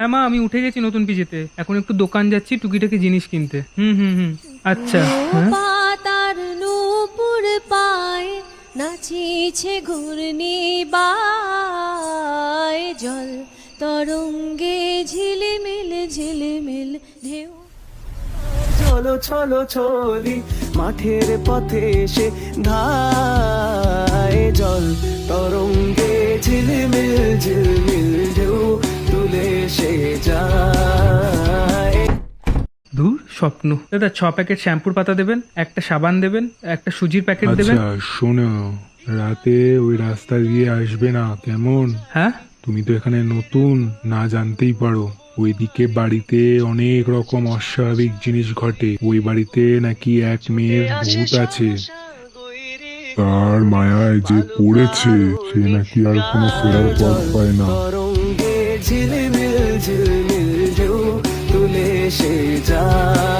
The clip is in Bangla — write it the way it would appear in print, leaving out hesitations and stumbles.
হ্যাঁ মা, আমি উঠে গেছি নতুন পিজিতে। এখন একটু দোকান যাচ্ছি টুকিটাকি জিনিস কিনতে। হুম হুম হুম। আচ্ছা। হ্যাঁ পাতার নূপুর পায় নাচিছে ঘূর্ণি বায়, জল তরঙ্গে ঝিলিমিল ঝিলিমিল ঢেউ। চলো চলো চলি মাঠের পথে এসে ধায়, জল তরঙ্গে ঝিলমিল ঝিলমিল ঢেউ তুলে সে যায়। ধুর স্বপ্ন। দাদা 6 প্যাকেট শ্যাম্পুর পাতা দেবেন, একটা সাবান দেবেন, একটা সুজির প্যাকেট দেবেন। আচ্ছা শোনো, রাতে ওই রাস্তা দিয়ে আসবে না কেমন? হ্যাঁ তুমি তো এখানে নতুন, না জানতেই পারো। ওইদিকে বাড়িতে অনেক রকম অস্বাভাবিক জিনিস ঘটে। ওই বাড়িতে নাকি এক মেয়ের ভূত আছে। তার মায়ায় যে পড়েছে সে নাকি আর কোনো ফেরার পথ পায় না। তরঙ্গে ঝিলমিল ঝিলমিল ঢেউ তুলে সে যায়।